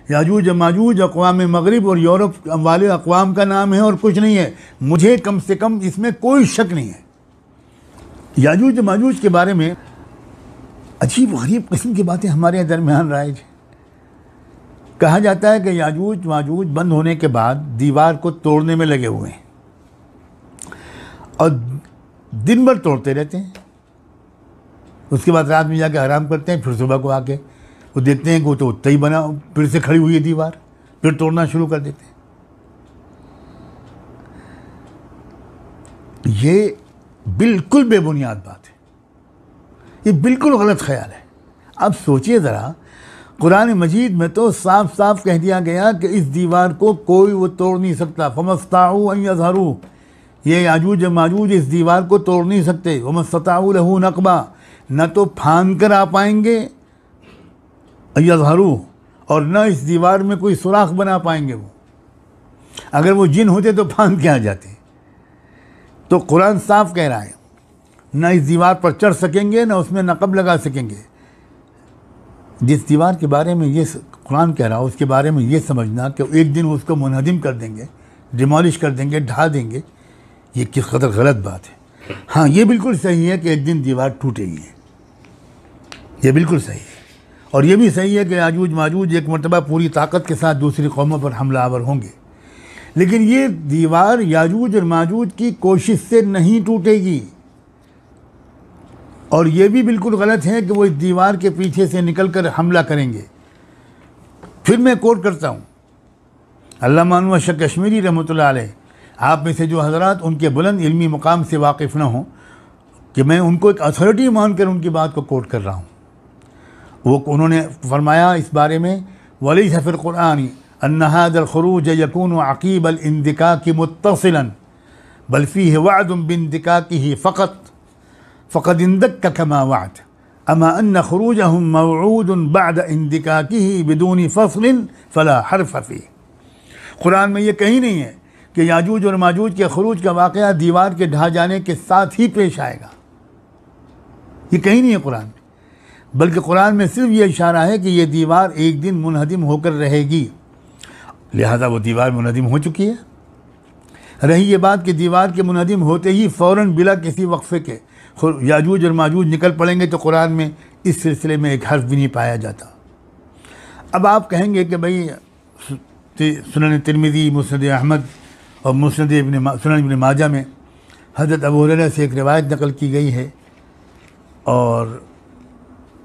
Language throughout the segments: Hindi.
याजूज माजूज अक़वाम मगरिब और यूरोप वाले अक़वाम का नाम है और कुछ नहीं है। मुझे कम से कम इसमें कोई शक नहीं है। याजूज माजूज के बारे में अजीब गरीब किस्म की बातें हमारे दरमियान राइज है। कहा जाता है कि याजूज माजूज बंद होने के बाद दीवार को तोड़ने में लगे हुए हैं और दिन भर तोड़ते रहते हैं। उसके बाद रात में जाके आराम करते हैं, फिर सुबह को आके वो देखते हैं कि वो तो उतना ही बना, फिर से खड़ी हुई है दीवार, फिर तोड़ना शुरू कर देते हैं। ये बिल्कुल बेबुनियाद बात है, ये बिल्कुल गलत ख्याल है। अब सोचिए ज़रा, कुरान मजीद में तो साफ साफ कह दिया गया कि इस दीवार को कोई वो तोड़ नहीं सकता। फमस्ताऊ अन यज़हरू, ये याजूज माजूज इस दीवार को तोड़ नहीं सकते। वमस्तताऊ लहू नकबा, न तो फांद कर आ पाएंगे यज़हरू, और न इस दीवार में कोई सुराख बना पाएंगे। वो अगर वो जिन होते तो फांद के आ जाते। तो कुरान साफ कह रहा है, न इस दीवार पर चढ़ सकेंगे, न उसमें नकब लगा सकेंगे। जिस दीवार के बारे में ये कुरान कह रहा है, उसके बारे में ये समझना कि एक दिन उसको मुनहदिम कर देंगे, डिमोलिश कर देंगे, ढा देंगे, ये किस कदर गलत बात है। हाँ, ये बिल्कुल सही है कि एक दिन दीवार टूटेगी, ये बिल्कुल सही है। और ये भी सही है कि याजूज माजूज एक मरतबा पूरी ताकत के साथ दूसरी कौमों पर हमलावर होंगे। लेकिन ये दीवार याजूज और माजूज की कोशिश से नहीं टूटेगी। और ये भी बिल्कुल गलत है कि वो इस दीवार के पीछे से निकल कर हमला करेंगे। फिर मैं कोट करता हूँ अल्लामा अनवर शाह कश्मीरी रहमतुल्लाह अलैह, आप में से जो हज़रात उनके बुलंद इल्मी मुकाम से वाकिफ़ न हों, कि मैं उनको एक अथॉरिटी मानकर उनकी बात को कोट कर रहा हूँ। उन्होंने फरमाया इस बारे में, वलैसा फ़िल क़ुरआन अन्न हाज़ल ख़ुरूज यकूनु अक़ीबल इंदिकाकी मुत्तसिलन बल फ़ीहि वअदुन बिंदिकाकिही फ़क़द इंदक्का कमा वअद अमा अन्न ख़ुरूजहुम मवऊदुन बअद इंदिकाकिही बिदूनि फ़स्लिन फ़ला हर्फ़ फ़ीह। कुरान में ये कहीं नहीं है कि याजूज और माजूज के ख़ुरूज का वाक़या दीवार के ढह जाने के साथ ही पेश आएगा। ये कहीं नहीं है कुरान में, बल्कि कुरान में सिर्फ ये इशारा है कि ये दीवार एक दिन मुनहदिम होकर रहेगी। लिहाजा वो दीवार मुनहदिम हो चुकी है। रही ये बात कि दीवार के मुनहदिम होते ही फ़ौरन बिला किसी वक्फे के याजूज और माजूज निकल पड़ेंगे, तो कुरान में इस सिलसिले में एक हर्फ भी नहीं पाया जाता। अब आप कहेंगे कि भाई सुनन तिरमिज़ी, मुस्नद अहमद और सुनन इब्न माजा में हज़रत अबू हुरैरा से एक रिवायत नकल की गई है, और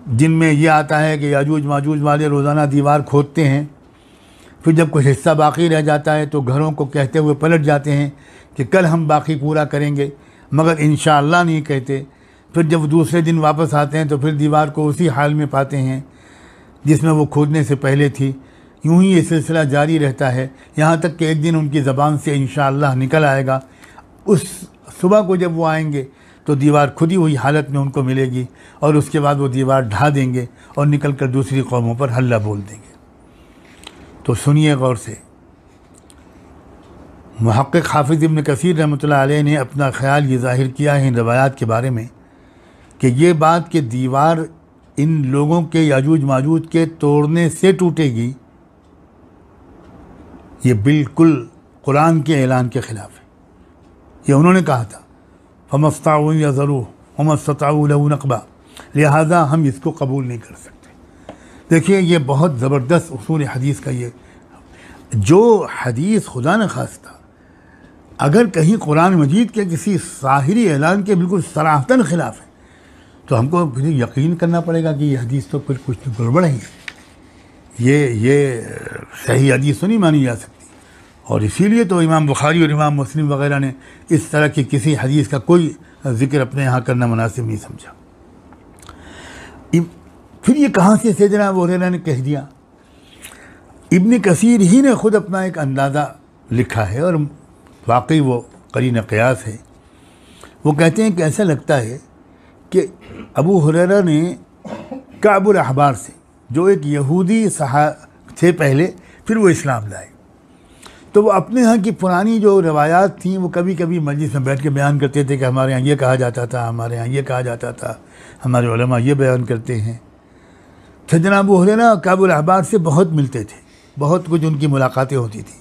जिनमें यह आता है कि याजूज माजूज वाले रोज़ाना दीवार खोदते हैं, फिर जब कुछ हिस्सा बाकी रह जाता है तो घरों को कहते हुए पलट जाते हैं कि कल हम बाकी पूरा करेंगे, मगर इंशाअल्लाह नहीं कहते। फिर जब दूसरे दिन वापस आते हैं तो फिर दीवार को उसी हाल में पाते हैं जिसमें वो खोदने से पहले थी। यूं ही ये सिलसिला जारी रहता है, यहाँ तक कि एक दिन उनकी ज़बान से इंशाअल्लाह निकल आएगा। उस सुबह को जब वो आएंगे तो दीवार खुदी हुई हालत में उनको मिलेगी, और उसके बाद वो दीवार ढा देंगे और निकल कर दूसरी कौमों पर हल्ला बोल देंगे। तो सुनिए गौर से, मुहक्किक हाफिज़ इब्न कसीर रहमतुल्लाह अलैह ने अपना ख़याल ये ज़ाहिर किया है इन रवायात के बारे में कि ये बात कि दीवार इन लोगों के याजूज माजूज के तोड़ने से टूटेगी, ये बिल्कुल कुरान के ऐलान के ख़िलाफ़ है। ये उन्होंने कहा था, फमस्ताऊ यज़रू वमस्तताऊ लहू नक़बा, लिहाजा हम इसको कबूल नहीं कर सकते। देखिए, ये बहुत ज़बरदस्त उसूल हदीस का ये जो हदीस खुदा न खास्ता अगर कहीं कुरान मजीद के किसी ज़ाहिरी ऐलान के बिल्कुल सराहतन ख़िलाफ़ है, तो हमको फिर यकीन करना पड़ेगा कि ये हदीस तो फिर कुछ गड़बड़ है, ये सही हदीस तो नहीं मानी जा सकती। और इसीलिए तो इमाम बुखारी और इमाम मुस्लिम वग़ैरह ने इस तरह की किसी हदीस का कोई ज़िक्र अपने यहाँ करना मुनासिब नहीं समझा। फिर ये कहाँ से सैयदना अबू हुरैरा ने कह दिया? इब्न कसीर ही ने ख़ुद अपना एक अंदाज़ा लिखा है, और वाकई वो करीन क़यास है। वो कहते हैं कि ऐसा लगता है कि अबू हुरैरा ने काबुल अहबार से, जो एक यहूदी थे पहले, फिर वो इस्लाम लाए, तो वो अपने यहाँ की पुरानी जो रवायात थी वो कभी कभी मजलिस में बैठ के बयान करते थे कि हमारे यहाँ ये कहा जाता था, हमारे यहाँ ये कहा जाता था, हमारे उलमा ये बयान करते हैं। सैयदना अबू हुरैरा काबुल अहबार से बहुत मिलते थे, बहुत कुछ उनकी मुलाकातें होती थी।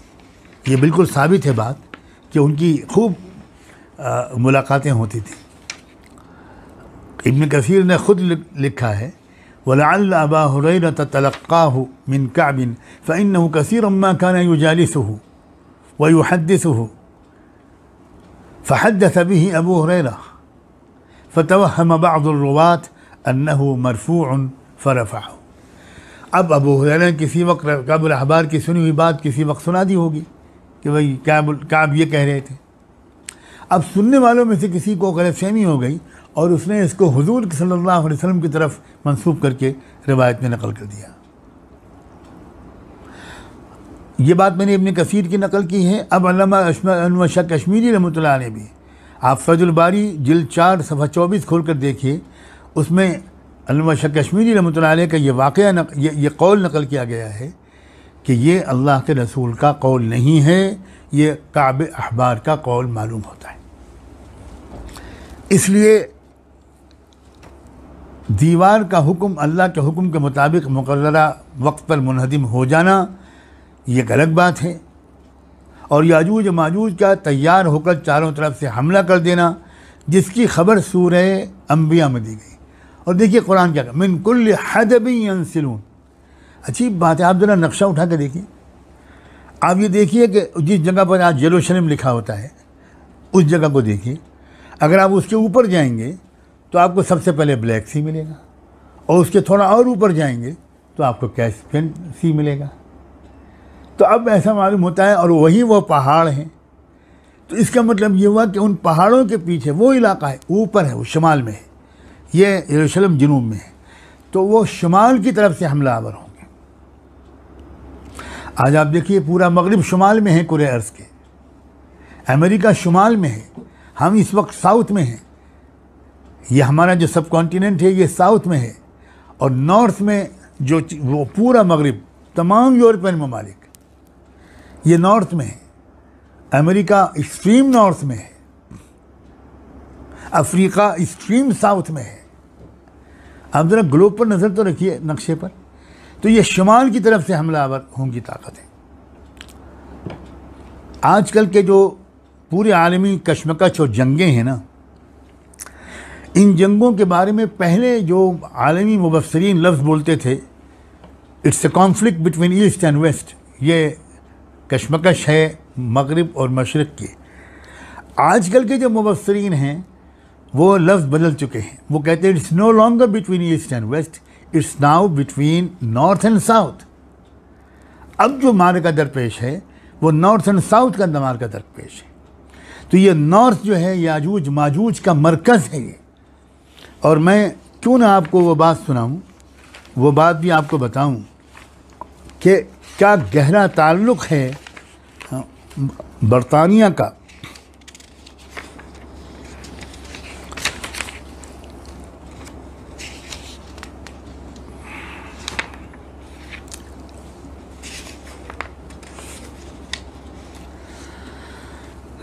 ये बिल्कुल साबित है बात कि उनकी खूब मुलाकातें होती थी। इब्न कसीर ने ख़ुद लिखा है, वलअल्ल अबा हुरैरा तलक़्क़ाहु मिन कअब फ़इन्नहु कसीरन मा कान युजालिसुहु व युहद्दिसुहु फ़हद्दस बिही अबू हुरैरा फ़तवहम बअद अर्रुवात अन्नहु मरफ़ूअन फ़रफ़अहु। अब अबू हुरैरा ने किसी वक्त कअब अहबार की सुनी हुई बात किसी वक्त सुना दी होगी कि भाई कअब ये कह रहे थे। अब सुनने वालों में से किसी को गलतफ़हमी हो गई और उसने इसको हुज़ूर सल्लल्लाहु अलैहि वसल्लम की तरफ मंसूब करके रिवायत में नकल कर दिया। ये बात मैंने इब्न कसीर की नकल की है। अब अल्लामा अनवर शाह कश्मीरी रहमतुल्लाह अलैह भी, आप फैजुल बारी जिल्द 4 सफ़ा 24 खोल कर देखिए, उसमें अल्लामा शाह कश्मीरी रहमतुल्लाह अलैह का ये वाक़या ये कौल नकल किया गया है कि ये अल्लाह के रसूल का कौल नहीं है, ये कअब अहबार का कौल मालूम होता है। इसलिए दीवार का हुक्म अल्लाह के हुक्म के मुताबिक मुकर्ररा वक्त पर मुनहदिम हो जाना ये गलत बात है, और याजूज माजूज का तैयार होकर चारों तरफ से हमला कर देना जिसकी खबर सूरह अंबिया में दी गई। और देखिए कुरान क्या, मिन कुल्लि हदबिन यंसिलून। अच्छी बात है, आप ज़रा नक्शा उठा के देखिए। आप ये देखिए कि जिस जगह पर आज जेरूशलेम लिखा होता है उस जगह को देखिए। अगर आप उसके ऊपर जाएंगे तो आपको सबसे पहले ब्लैक सी मिलेगा, और उसके थोड़ा और ऊपर जाएंगे तो आपको कैस्पियन सी मिलेगा। तो अब ऐसा मालूम होता है, और वही वो पहाड़ हैं। तो इसका मतलब ये हुआ कि उन पहाड़ों के पीछे वो इलाका है, ऊपर है, वो शुमाल में है, ये यरूशलेम जनूब में है, तो वो शुमाल की तरफ से हमला आवर होंगे। आज आप देखिए पूरा मगरिब शुमाल में है, कुरे अर्ज़ के, अमेरिका शुमाल में है, हम इस वक्त साउथ में हैं। ये हमारा जो सब कॉन्टिनेंट है ये साउथ में है, और नॉर्थ में जो वो पूरा मगरिब तमाम यूरोपियन ममालिक ये नॉर्थ में है। अमेरिका एक्सट्रीम नॉर्थ में है, अफ्रीका एक्सट्रीम साउथ में है। आप ज़रा ग्लोब पर नज़र तो रखिए, नक्शे पर, तो ये शुमाल की तरफ से हमलावर होंगी ताकत है। आजकल के जो पूरे आलमी कशमकश और जंगें हैं ना, इन जंगों के बारे में पहले जो आलमी मुबस्सिरीन लफ्ज़ बोलते थे, it's a conflict between east and west, ये कशमकश है मगरिब और मशरिक़ की। आजकल के जो मुबस्सिरीन हैं वो लफ्ज़ बदल चुके हैं, वो कहते हैं it's no longer between east and west, it's now between north and south. अब जो मार्का दरपेश है वो नॉर्थ एंड साउथ का मार्का दरपेश है। तो ये नॉर्थ जो है याजूज माजूज का मरकज़ है ये। और मैं क्यों ना आपको वो बात सुनाऊं, वो बात भी आपको बताऊं कि क्या गहरा ताल्लुक़ है बरतानिया का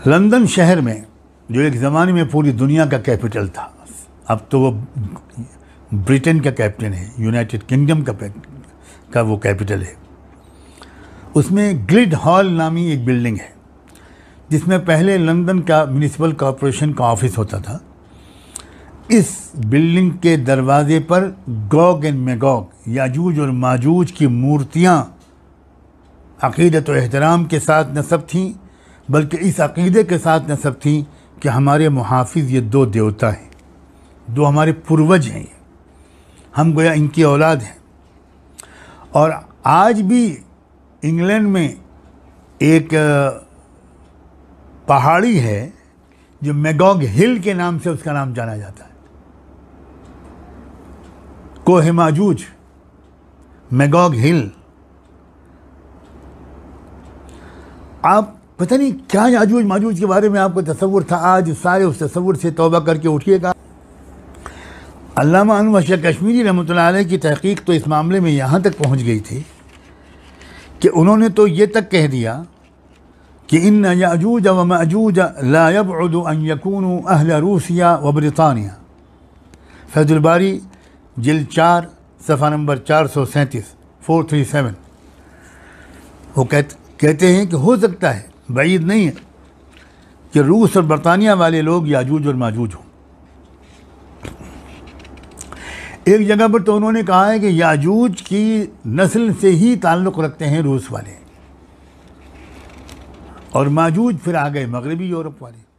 लंदन शहर में, जो एक ज़माने में पूरी दुनिया का कैपिटल था, अब तो वो ब्रिटेन का कैपिटल है, यूनाइटेड किंगडम का वो कैपिटल है। उसमें गिल्ड हॉल नामी एक बिल्डिंग है जिसमें पहले लंदन का म्यूनिसिपल कॉरपोरेशन का ऑफिस होता था। इस बिल्डिंग के दरवाजे पर गोग एंड मैगोग, याजूज और माजूज की मूर्तियाँ अक़ीदत व एहतराम के साथ नस्ब थीं, बल्कि इस अक़ीदे के साथ नस्ब थीं कि हमारे मुहाफ़िज़ ये दो देवता हैं, दो हमारे पूर्वज हैं, हम गोया इनकी औलाद हैं। और आज भी इंग्लैंड में एक पहाड़ी है जो मैगोग हिल के नाम से उसका नाम जाना जाता है, कोहे माजूज, मैगोग हिल। आप पता नहीं क्या याजूज माजूज के बारे में आपको तसव्वुर था, आज सारे उस तसव्वुर से तौबा करके उठिएगा। अल्लामा अनवर शाह कश्मीरी रहमतुल्लाह अलैह की तहक़ीक़ तो इस मामले में यहाँ तक पहुँच गई थी कि उन्होंने तो ये तक कह दिया कि इन याजूज व माजूज ला यबउदु अन यकूनु अहल रूसिया व ब्रितानिया। फैजुल बारी जिल्द 4 सफ़ा नंबर 437 437। वो कहते हैं कि हो सकता है, बाइद नहीं है, कि रूस और बरतानिया वाले लोग याजूज और माजूज हों। एक जगह पर तो उन्होंने कहा है कि याजूज की नस्ल से ही ताल्लुक़ रखते हैं रूस वाले, और माजूज फिर आ गए मगरबी यूरोप वाले।